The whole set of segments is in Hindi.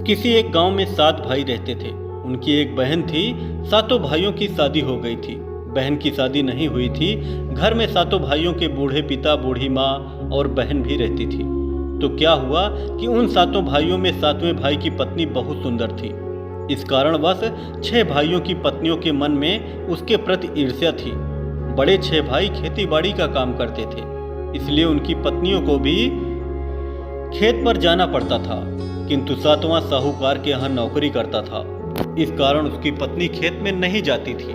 किसी एक गांव में 7 भाई रहते थे। उनकी एक बहन थी। सातों भाइयों की शादी हो गई थी। बहन की शादी नहीं हुई थी। घर में सातों भाइयों के बूढ़े पिता, बूढ़ी माँ और बहन भी रहती थी। तो क्या हुआ कि उन सातों भाइयों में 7वें भाई की पत्नी बहुत सुंदर थी। इस कारणवश 6 भाइयों की पत्नियों के मन में उसके प्रति ईर्ष्या थी। बड़े 6 भाई खेती बाड़ी का काम करते थे, इसलिए उनकी पत्नियों को भी खेत पर जाना पड़ता था। किंतु 7वां साहूकार के यहाँ नौकरी करता था। इस कारण उसकी पत्नी खेत में नहीं जाती थी।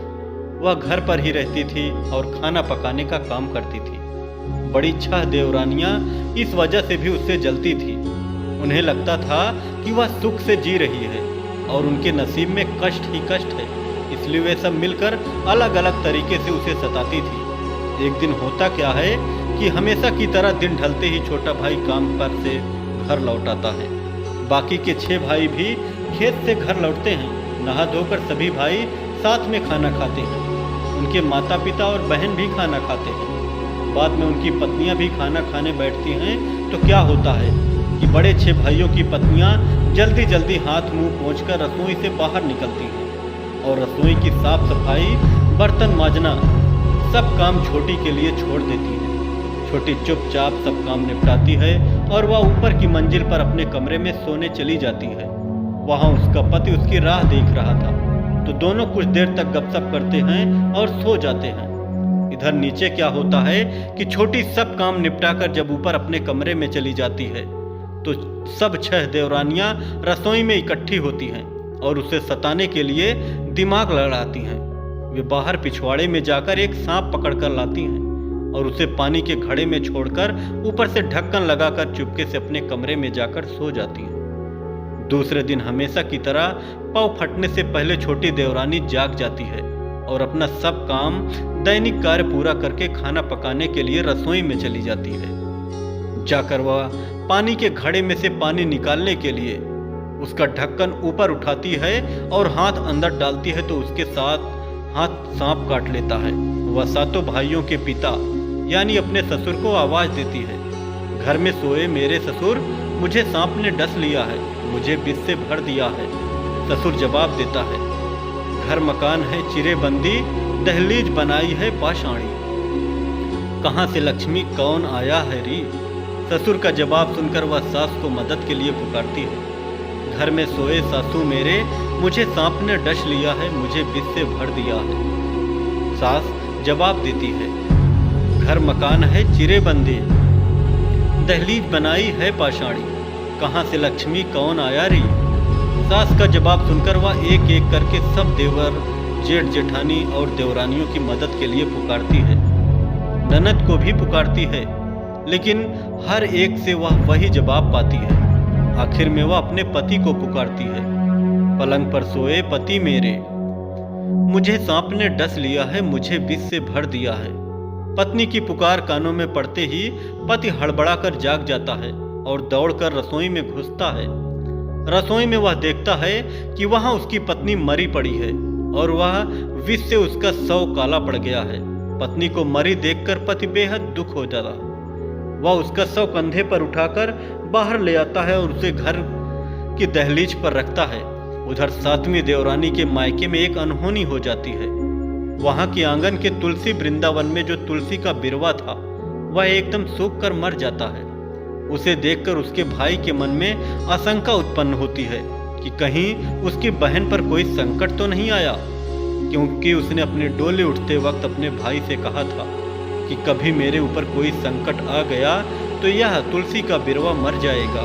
वह घर पर ही रहती थी और खाना पकाने का काम करती थी। बड़ी 6 देवरानियां इस वजह से भी उससे जलती थी। उन्हें लगता था कि वह सुख से जी रही है और उनके नसीब में कष्ट ही कष्ट है, इसलिए वे सब मिलकर अलग अलग तरीके से उसे सताती थी। एक दिन होता क्या है कि हमेशा की तरह दिन ढलते ही छोटा भाई काम पर से घर लौट आता है। बाकी के 6 भाई भी खेत से घर लौटते हैं। नहा धोकर सभी भाई साथ में खाना खाते हैं। उनके माता पिता और बहन भी खाना खाते हैं। बाद में उनकी पत्नियां भी खाना खाने बैठती हैं। तो क्या होता है कि बड़े 6 भाइयों की पत्नियां जल्दी जल्दी हाथ मुंह पोंछकर रसोई से बाहर निकलती हैं और रसोई की साफ सफाई, बर्तन मांजना, सब काम छोटी के लिए छोड़ देती है। छोटी चुपचाप सब काम निपटाती है और वह ऊपर की मंजिल पर अपने कमरे में सोने चली जाती है। वहां उसका पति उसकी राह देख रहा था, तो दोनों कुछ देर तक गपशप करते हैं और सो जाते हैं। इधर नीचे क्या होता है कि छोटी सब काम निपटाकर जब ऊपर अपने कमरे में चली जाती है तो सब 6 देवरानियां रसोई में इकट्ठी होती हैं और उसे सताने के लिए दिमाग लड़ाती हैं। वे बाहर पिछवाड़े में जाकर एक सांप पकड़कर लाती हैं और उसे पानी के घड़े में छोड़कर ऊपर से ढक्कन लगाकर चुपके से अपने कमरे में जाकर सो जाती हैं। दूसरे दिन हमेशा की तरह पाँव फटने से पहले छोटी देवरानी जाग जाती है और अपना सब काम दैनिक कार्य पूरा करके खाना पकाने के लिए रसोई में चली जाती है। जाकर वह पानी के घड़े में से पानी निकालने के लिए उसका ढक्कन ऊपर उठाती है और हाथ अंदर डालती है तो उसके साथ हाथ सांप काट लेता है। वह सातों भाइयों के पिता यानी अपने ससुर को आवाज देती है, घर में सोए मेरे ससुर, मुझे सांप ने डस लिया है, मुझे विष से भर दिया है। ससुर जवाब देता है, घर मकान है चिरे बंदी, दहलीज बनाई है पाषाणी, कहाँ से लक्ष्मी कौन आया है री। ससुर का जवाब सुनकर वह सास को मदद के लिए पुकारती है, घर में सोए सासू मेरे, मुझे सांप ने डस लिया है, मुझे विष से भर दिया है। सास जवाब देती है, घर मकान है चिरे बंदी, दहलीज बनाई है पाषाणी, कहाँ से लक्ष्मी कौन आया री। सास का जवाब सुनकर वह एक एक करके सब देवर, जेठ जेठानी और देवरानियों की मदद के लिए पुकारती है। ननद को भी पुकारती है, लेकिन हर एक से वह वही जवाब पाती है। आखिर में वह अपने पति को पुकारती है, पलंग पर सोए पति मेरे, मुझे सांप ने डस लिया है, मुझे विष से भर दिया है। पत्नी की पुकार कानों में पड़ते ही पति हड़बड़ाकर जाग जाता है और दौड़कर रसोई में घुसता है। रसोई में वह देखता है कि वहां उसकी पत्नी मरी पड़ी है और वह विष से उसका शव काला पड़ गया है। पत्नी को मरी देखकर पति बेहद दुख हो जाता। वह उसका शव कंधे पर उठाकर बाहर ले आता है और उसे घर की दहलीज पर रखता है। उधर 7वीं देवरानी के मायके में एक अनहोनी हो जाती है। वहां के आंगन के तुलसी वृंदावन में जो तुलसी का बिरवा था वह एकदम सूख कर मर जाता है। उसे देखकर उसके भाई के मन में आशंका उत्पन्न होती है कि कहीं उसकी बहन पर कोई संकट तो नहीं आया, क्योंकि उसने अपने डोले उठते वक्त अपने भाई से कहा था कि कभी मेरे ऊपर कोई संकट आ गया तो यह तुलसी का बिरवा मर जाएगा।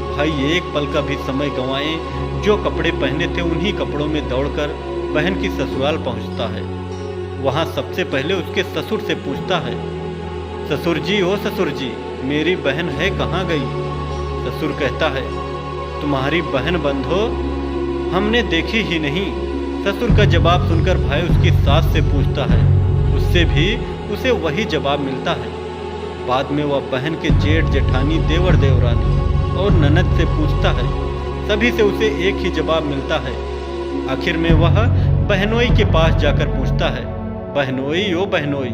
भाई एक पल का भी समय गंवाए, जो कपड़े पहने थे उन्हीं कपड़ों में दौड़कर बहन की ससुराल पहुंचता है। वहां सबसे पहले उसके ससुर से पूछता है, ससुर जी ओ ससुर जी, मेरी बहन है कहाँ गई। ससुर कहता है, तुम्हारी बहन बंधो हमने देखी ही नहीं। ससुर का जवाब सुनकर भाई उसकी सास से पूछता है, उससे भी उसे वही जवाब मिलता है। बाद में वह बहन के जेठ जेठानी, देवर देवरानी और ननद से पूछता है, सभी से उसे एक ही जवाब मिलता है। आखिर में वह बहनोई के पास जाकर पूछता है, बहनोई ओ बहनोई,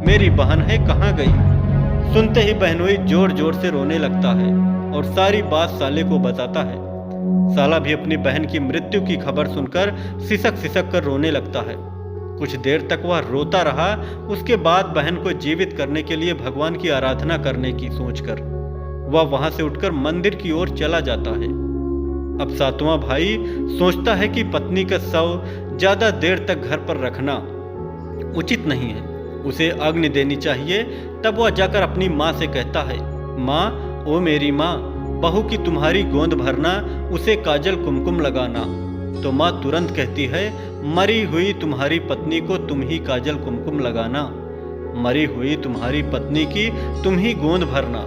मेरी बहन है कहाँ गई। सुनते ही बहनोई जोर जोर से रोने लगता है और सारी बात साले को बताता है। साला भी अपनी बहन की मृत्यु की खबर सुनकर सिसक सिसक कर रोने लगता है। कुछ देर तक वह रोता रहा। उसके बाद बहन को जीवित करने के लिए भगवान की आराधना करने की सोचकर वह वहां से उठकर मंदिर की ओर चला जाता है। अब सातवां भाई सोचता है कि पत्नी का शव ज्यादा देर तक घर पर रखना उचित नहीं है, उसे अग्नि देनी चाहिए। तब वह जाकर अपनी माँ से कहता है, माँ, ओ मेरी माँ, बहू की तुम्हारी गोंद भरना, उसे काजल कुमकुम लगाना। तो माँ तुरंत कहती है, मरी हुई तुम्हारी पत्नी को तुम ही काजल कुमकुम लगाना, मरी हुई तुम्हारी पत्नी की तुम ही गोंद भरना।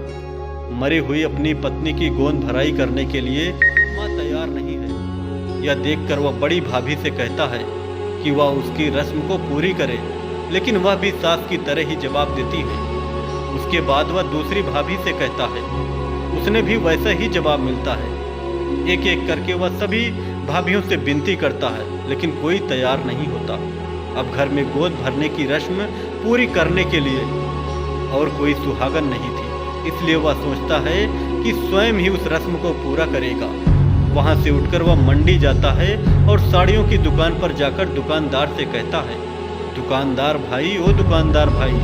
मरी हुई अपनी पत्नी की गोंद भराई करने के लिए माँ तैयार नहीं है। यह देखकर वह बड़ी भाभी से कहता है कि वह उसकी रस्म को पूरी करे, लेकिन वह भी सास की तरह ही जवाब देती है। उसके बाद वह दूसरी भाभी से कहता है, उसने भी वैसा ही जवाब मिलता है। एक एक करके वह सभी भाभियों से विनती करता है, लेकिन कोई तैयार नहीं होता। अब घर में गोद भरने की रस्म पूरी करने के लिए और कोई सुहागन नहीं थी, इसलिए वह सोचता है कि स्वयं ही उस रस्म को पूरा करेगा। वहां से उठकर वह मंडी जाता है और साड़ियों की दुकान पर जाकर दुकानदार से कहता है, दुकानदार भाई, ओ दुकानदार भाई,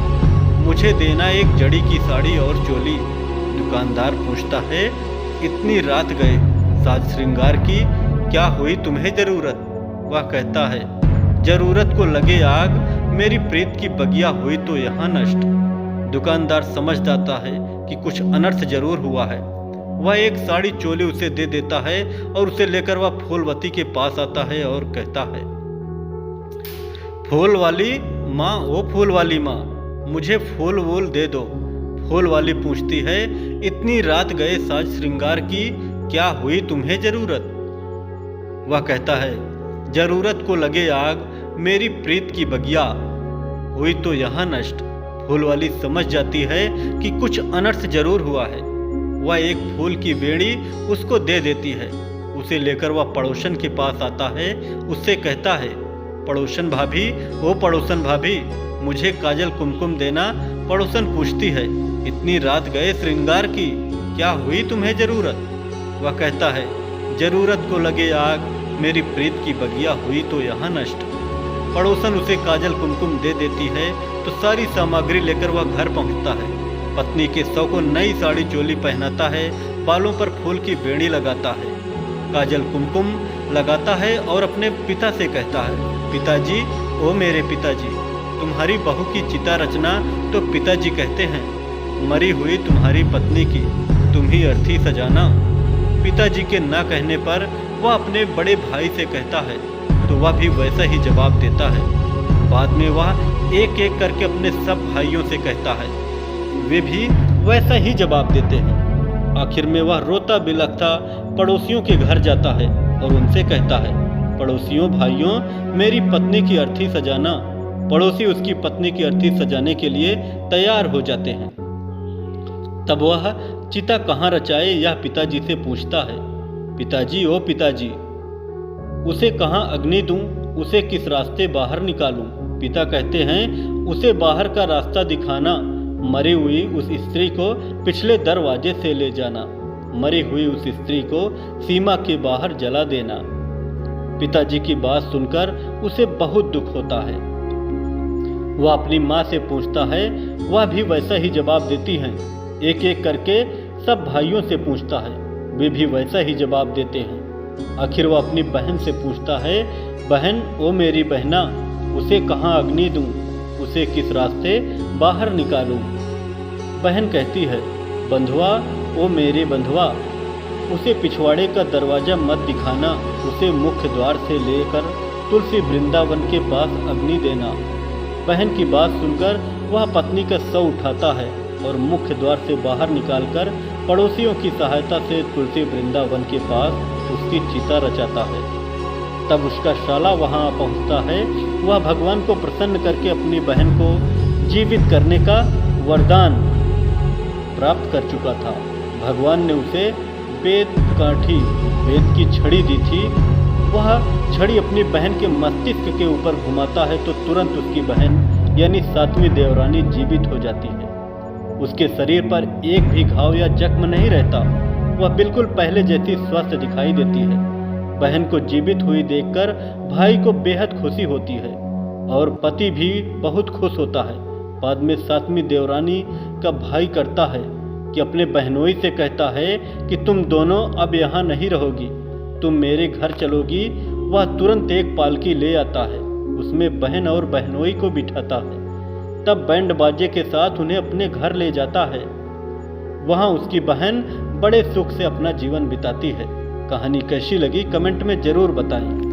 मुझे देना एक जड़ी की साड़ी और चोली। दुकानदार पूछता है, इतनी रात गए, साज श्रृंगार की क्या हुई तुम्हें जरूरत? वह कहता है, जरूरत को लगे आग, मेरी प्रीत की बगिया हुई तो यहाँ नष्ट। दुकानदार समझ जाता है कि कुछ अनर्थ जरूर हुआ है। वह एक साड़ी चोली उसे दे देता है और उसे लेकर वह फूलवती के पास आता है और कहता है, फूल वाली माँ, ओ फूल वाली माँ, मुझे फूल वूल दे दो। फूल वाली पूछती है, इतनी रात गए साज श्रृंगार की क्या हुई तुम्हें जरूरत? वह कहता है, जरूरत को लगे आग, मेरी प्रीत की बगिया हुई तो यहाँ नष्ट। फूल वाली समझ जाती है कि कुछ अनर्थ जरूर हुआ है। वह एक फूल की बेड़ी उसको दे देती है। उसे लेकर वह पड़ोसन के पास आता है। उससे कहता है, पड़ोसन भाभी, ओ पड़ोसन भाभी, मुझे काजल कुमकुम देना। पड़ोसन पूछती है, इतनी रात गए श्रृंगार की क्या हुई तुम्हें जरूरत? वह कहता है, जरूरत को लगे आग, मेरी प्रीत की बगिया हुई तो यहाँ नष्ट। पड़ोसन उसे काजल कुमकुम दे देती है तो सारी सामग्री लेकर वह घर पहुँचता है। पत्नी के शव को नई साड़ी चोली पहनाता है, बालों पर फूल की बेड़ी लगाता है, काजल कुमकुम लगाता है और अपने पिता से कहता है, पिताजी, ओ मेरे पिताजी, तुम्हारी बहू की चिता रचना। तो पिताजी कहते हैं, मरी हुई तुम्हारी पत्नी की तुम ही अर्थी सजाना। पिताजी के ना कहने पर वह अपने बड़े भाई से कहता है, तो वह भी वैसा ही जवाब देता है। बाद में वह एक एक करके अपने सब भाइयों से कहता है, वे भी वैसा ही जवाब देते हैं। आखिर में वह रोता बिलखता पड़ोसियों के घर जाता है और उनसे कहता है, पड़ोसियों भाइयों, मेरी पत्नी की अर्थी सजाना। पड़ोसी उसकी पत्नी की अर्थी सजाने के लिए तैयार हो जाते हैं। तब वह चिता कहाँ रचाए यह पिताजी से पूछता है। पिताजी, ओ पिताजी, उसे कहाँ अग्नि दूं, उसे किस रास्ते बाहर निकालूं? पिता कहते हैं, उसे बाहर का रास्ता दिखाना, मरी हुई उस स्त्री को पिछले दरवाजे से ले जाना, मरी हुई उस स्त्री को सीमा के बाहर जला देना। पिताजी की बात सुनकर उसे बहुत दुख होता है। वह अपनी माँ से पूछता है, वह भी वैसा ही जवाब देती हैं। एक एक करके सब भाइयों से पूछता है, वे भी वैसा ही जवाब देते हैं। आखिर वह अपनी बहन से पूछता है, बहन, ओ मेरी बहना, उसे कहाँ अग्नि दूं, उसे किस रास्ते बाहर निकालूं? बहन कहती है, बंधुआ, ओ मेरे बंधुआ, उसे पिछवाड़े का दरवाजा मत दिखाना, उसे मुख्य द्वार से लेकर तुलसी वृंदावन के पास अग्नि देना। बहन की बात सुनकर वह पत्नी का शव उठाता है और मुख्य द्वार से बाहर निकालकर पड़ोसियों की सहायता से तुलसी वृंदावन के पास उसकी चिता रचाता है। तब उसका शाला वहां पहुंचता है। वह भगवान को प्रसन्न करके अपनी बहन को जीवित करने का वरदान प्राप्त कर चुका था। भगवान ने उसे वेद काठी, वेद की छड़ी दी थी। वह छड़ी अपनी बहन के मस्तिष्क के ऊपर घुमाता है तो तुरंत उसकी बहन यानी सातवीं देवरानी जीवित हो जाती है। उसके शरीर पर एक भी घाव या जख्म नहीं रहता। वह बिल्कुल पहले जैसी स्वस्थ दिखाई देती है। बहन को जीवित हुई देखकर भाई को बेहद खुशी होती है और पति भी बहुत खुश होता है। बाद में सातवीं देवरानी का भाई करता है कि अपने बहनोई से कहता है कि तुम दोनों अब यहाँ नहीं रहोगी, तुम मेरे घर चलोगी। वह तुरंत एक पालकी ले आता है, उसमें बहन और बहनोई को बिठाता है। तब बैंड बाजे के साथ उन्हें अपने घर ले जाता है। वहाँ उसकी बहन बड़े सुख से अपना जीवन बिताती है। कहानी कैसी लगी कमेंट में ज़रूर बताएं।